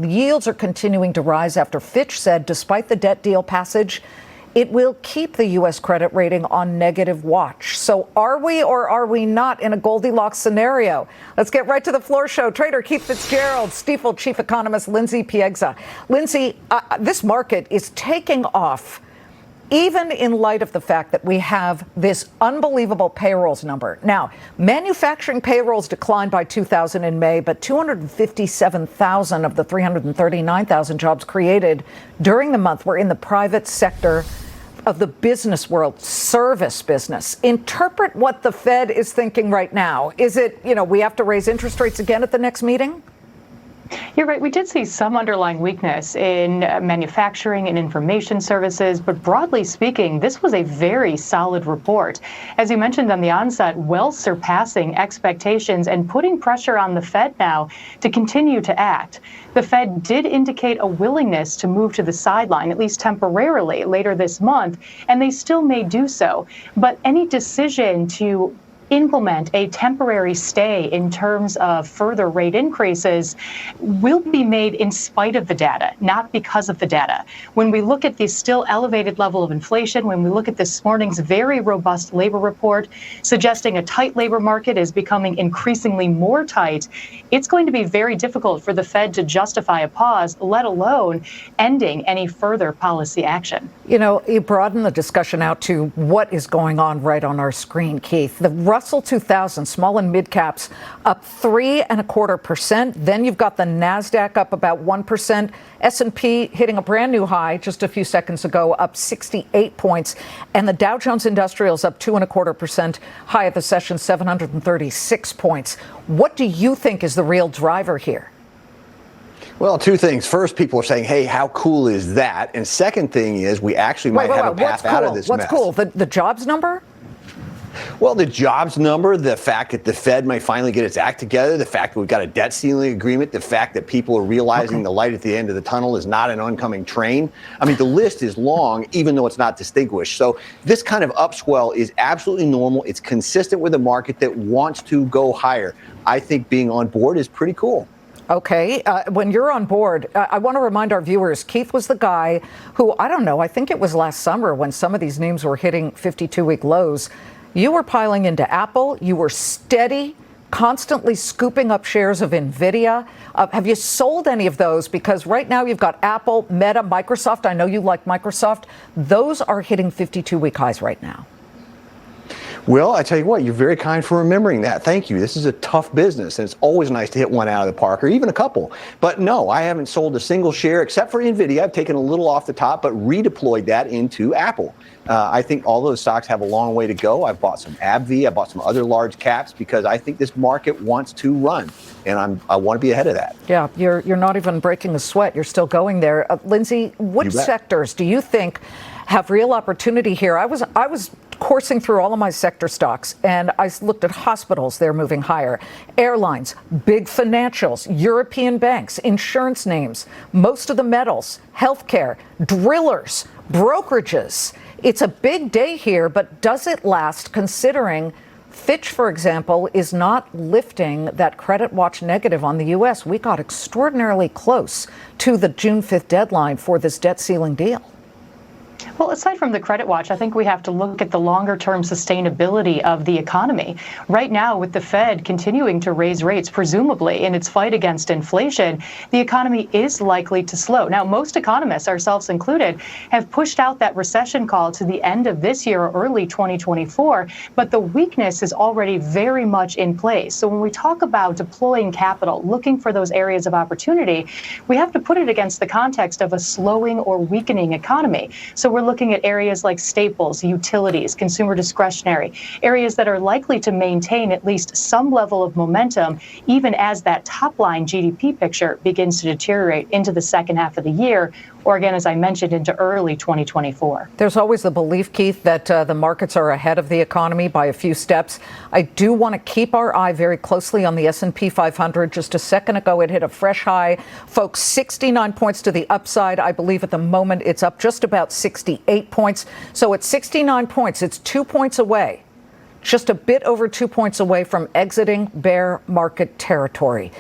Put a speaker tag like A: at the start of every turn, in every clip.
A: yields are continuing to rise after Fitch said, despite the debt deal passage, it will keep the U.S. credit rating on negative watch. So are we or are we not in a Goldilocks scenario? Let's get right to the floor show. Trader Keith Fitz-Gerald, Stifel chief economist Lindsay Piegza. Lindsay, this market is taking off, even in light of the fact that we have this unbelievable payrolls number. Now, manufacturing payrolls declined by 2,000 in May, but 257,000 of the 339,000 jobs created during the month were in the private sector of the business world, service business. Interpret what the Fed is thinking right now. Is it, we have to raise interest rates again at the next meeting?
B: You're right. We did see some underlying weakness in manufacturing and information services, but broadly speaking, this was a very solid report. As you mentioned on the onset, well surpassing expectations and putting pressure on the Fed now to continue to act. The Fed did indicate a willingness to move to the sideline, at least temporarily, later this month, and they still may do so. But any decision to implement a temporary stay in terms of further rate increases will be made in spite of the data, not because of the data. When we look at the still elevated level of inflation, when we look at this morning's very robust labor report suggesting a tight labor market is becoming increasingly more tight, it's going to be very difficult for the Fed to justify a pause, let alone ending any further policy action.
A: You broaden the discussion out to what is going on right on our screen, Keith. The Russell 2000, small and mid caps, up 3.25%. Then you've got the NASDAQ up about 1%. S&P hitting a brand new high just a few seconds ago, up 68 points. And the Dow Jones Industrials up 2.25%, high at the session, 736 points. What do you think is the real driver here?
C: Well, two things. First, people are saying, hey, how cool is that? And second thing is we actually might have a path out of this mess.
A: What's cool? The jobs number?
C: Well, the jobs number, the fact that the Fed might finally get its act together, the fact that we've got a debt ceiling agreement, the fact that people are realizing the light at the end of the tunnel is not an oncoming train. I mean, the list is long, even though it's not distinguished. So this kind of upswell is absolutely normal. It's consistent with a market that wants to go higher. I think being on board is pretty cool.
A: Okay. When you're on board, I want to remind our viewers, Keith was the guy who, I think it was last summer when some of these names were hitting 52-week lows. You were piling into Apple. You were steady, constantly scooping up shares of Nvidia. Have you sold any of those? Because right now you've got Apple, Meta, Microsoft. I know you like Microsoft. Those are hitting 52-week highs right now.
C: Well, I tell you what, you're very kind for remembering that. Thank you. This is a tough business, and it's always nice to hit one out of the park, or even a couple. But no, I haven't sold a single share except for Nvidia. I've taken a little off the top, but redeployed that into Apple. I think all those stocks have a long way to go. I've bought some AbbVie. I bought some other large caps because I think this market wants to run, and I want to be ahead of that. Yeah,
A: you're not even breaking a sweat. You're still going there. Lindsay, what sectors do you think have real opportunity here? I was coursing through all of my sector stocks, and I looked at hospitals. They're moving higher. Airlines, big financials, European banks, insurance names, most of the metals, healthcare, drillers, brokerages. It's a big day here, but does it last, considering Fitch, for example, is not lifting that credit watch negative on the U.S.? We got extraordinarily close to the June 5th deadline for this debt ceiling deal.
B: Well, aside from the credit watch, I think we have to look at the longer-term sustainability of the economy. Right now, with the Fed continuing to raise rates, presumably in its fight against inflation, the economy is likely to slow. Now, most economists, ourselves included, have pushed out that recession call to the end of this year or early 2024, but the weakness is already very much in place. So when we talk about deploying capital, looking for those areas of opportunity, we have to put it against the context of a slowing or weakening economy. So we're looking at areas like staples, utilities, consumer discretionary, areas that are likely to maintain at least some level of momentum, even as that top line GDP picture begins to deteriorate into the second half of the year, or again, as I mentioned, into early 2024.
A: There's always the belief, Keith, that the markets are ahead of the economy by a few steps. I do want to keep our eye very closely on the S&P 500. Just a second ago, it hit a fresh high. Folks, 69 points to the upside. I believe at the moment it's up just about 68 points. So at 69 points, it's 2 points away, just a bit over 2 points away from exiting bear market territory.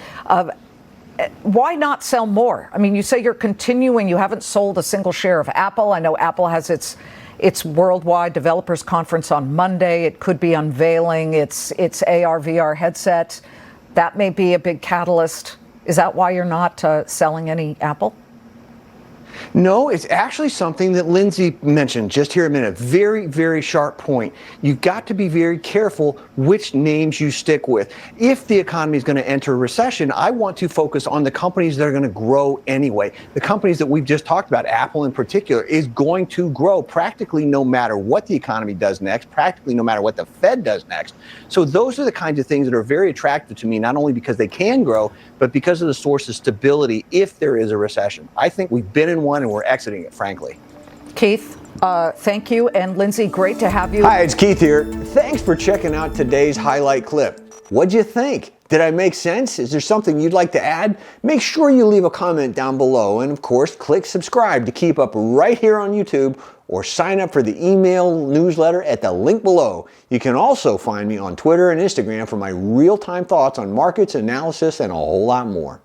A: why not sell more? I mean, you say you're continuing, you haven't sold a single share of Apple. I know Apple has its worldwide developers conference on Monday. It could be unveiling its AR, VR headset. That may be a big catalyst. Is that why you're not selling any Apple?
C: No, it's actually something that Lindsay mentioned just here a minute. Very, very sharp point. You've got to be very careful which names you stick with. If the economy is going to enter a recession, I want to focus on the companies that are going to grow anyway. The companies that we've just talked about, Apple in particular, is going to grow practically no matter what the economy does next, practically no matter what the Fed does next. So those are the kinds of things that are very attractive to me, not only because they can grow, but because of the source of stability if there is a recession. I think we've been in one and we're exiting it, frankly.
A: Keith, thank you. And Lindsay, great to have you.
D: Hi, it's Keith here. Thanks for checking out today's highlight clip. What'd you think? Did I make sense? Is there something you'd like to add? Make sure you leave a comment down below, and of course, click subscribe to keep up right here on YouTube, or sign up for the email newsletter at the link below. You can also find me on Twitter and Instagram for my real-time thoughts on markets, analysis, and a whole lot more.